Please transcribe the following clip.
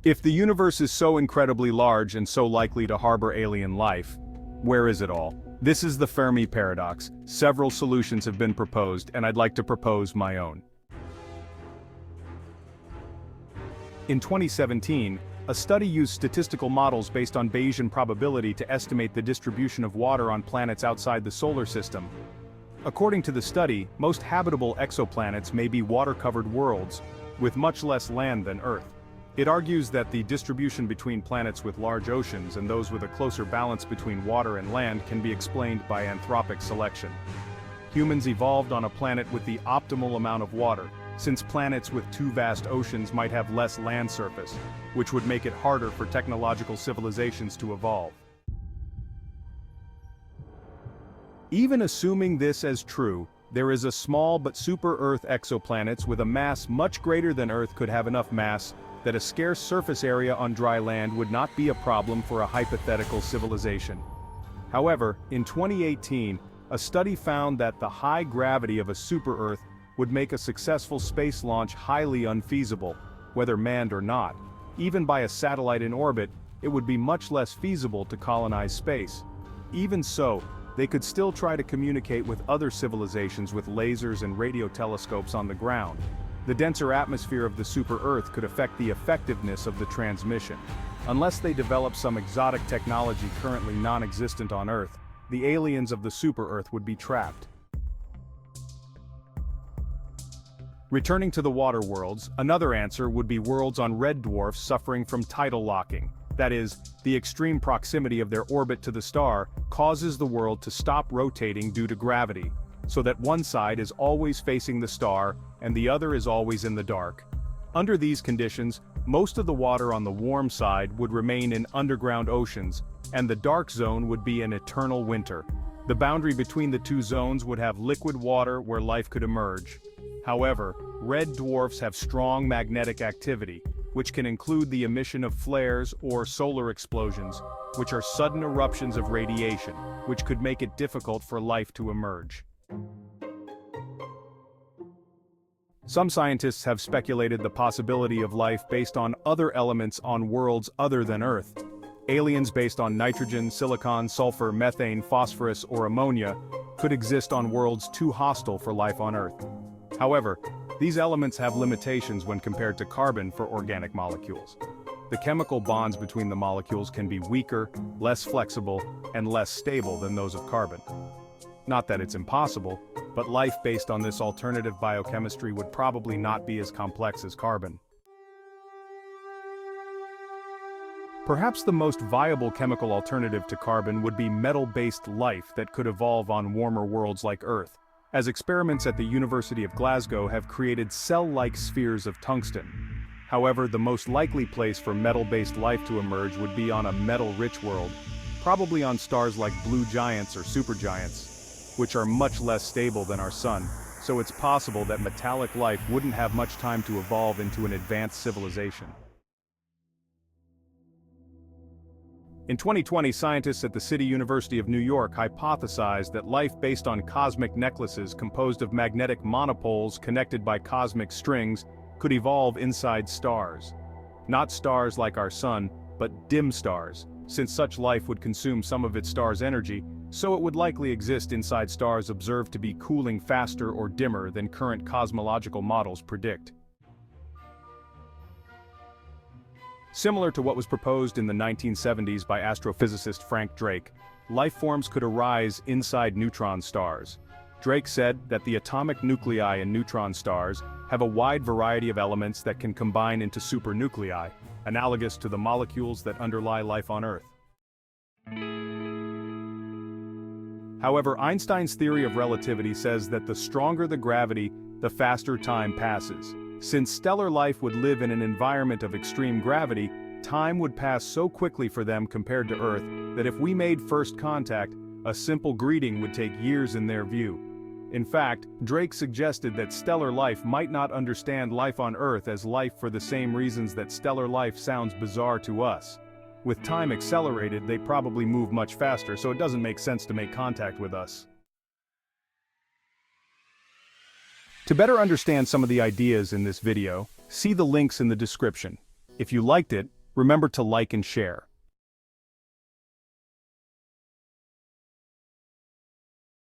If the universe is so incredibly large and so likely to harbor alien life, where is it all? This is the Fermi paradox. Several solutions have been proposed, and I'd like to propose my own. In 2017, a study used statistical models based on Bayesian probability to estimate the distribution of water on planets outside the solar system. According to the study, most habitable exoplanets may be water-covered worlds, with much less land than Earth. It argues that the distribution between planets with large oceans and those with a closer balance between water and land can be explained by anthropic selection. Humans evolved on a planet with the optimal amount of water, since planets with two vast oceans might have less land surface, which would make it harder for technological civilizations to evolve. Even assuming this as true, there is a small but super-Earth exoplanets with a mass much greater than Earth could have enough mass that a scarce surface area on dry land would not be a problem for a hypothetical civilization. However, in 2018, a study found that the high gravity of a super-Earth would make a successful space launch highly unfeasible, whether manned or not. Even by a satellite in orbit, it would be much less feasible to colonize space. Even so, they could still try to communicate with other civilizations with lasers and radio telescopes on the ground. The denser atmosphere of the super-Earth could affect the effectiveness of the transmission. Unless they develop some exotic technology currently non-existent on Earth, the aliens of the super-Earth would be trapped. Returning to the water worlds, another answer would be worlds on red dwarfs suffering from tidal locking. That is, the extreme proximity of their orbit to the star causes the world to stop rotating due to gravity, so that one side is always facing the star and the other is always in the dark. Under these conditions, most of the water on the warm side would remain in underground oceans, and the dark zone would be an eternal winter. The boundary between the two zones would have liquid water where life could emerge. However, red dwarfs have strong magnetic activity, which can include the emission of flares or solar explosions, which are sudden eruptions of radiation, which could make it difficult for life to emerge. Some scientists have speculated the possibility of life based on other elements on worlds other than Earth. Aliens based on nitrogen, silicon, sulfur, methane, phosphorus, or ammonia could exist on worlds too hostile for life on Earth. However, these elements have limitations when compared to carbon for organic molecules. The chemical bonds between the molecules can be weaker, less flexible, and less stable than those of carbon. Not that it's impossible, but life based on this alternative biochemistry would probably not be as complex as carbon. Perhaps the most viable chemical alternative to carbon would be metal-based life that could evolve on warmer worlds like Earth, as experiments at the University of Glasgow have created cell-like spheres of tungsten. However, the most likely place for metal-based life to emerge would be on a metal-rich world, probably on stars like blue giants or supergiants, which are much less stable than our Sun, so it's possible that metallic life wouldn't have much time to evolve into an advanced civilization. In 2020, scientists at the City University of New York hypothesized that life based on cosmic necklaces composed of magnetic monopoles connected by cosmic strings could evolve inside stars. Not stars like our Sun, but dim stars, since such life would consume some of its star's energy, so it would likely exist inside stars observed to be cooling faster or dimmer than current cosmological models predict. Similar to what was proposed in the 1970s by astrophysicist Frank Drake, life forms could arise inside neutron stars. Drake said that the atomic nuclei in neutron stars have a wide variety of elements that can combine into supernuclei, analogous to the molecules that underlie life on Earth. However, Einstein's theory of relativity says that the stronger the gravity, the faster time passes. Since stellar life would live in an environment of extreme gravity, time would pass so quickly for them compared to Earth that if we made first contact, a simple greeting would take years in their view. In fact, Drake suggested that stellar life might not understand life on Earth as life for the same reasons that stellar life sounds bizarre to us. With time accelerated, they probably move much faster, so it doesn't make sense to make contact with us. To better understand some of the ideas in this video, see the links in the description. If you liked it, remember to like and share.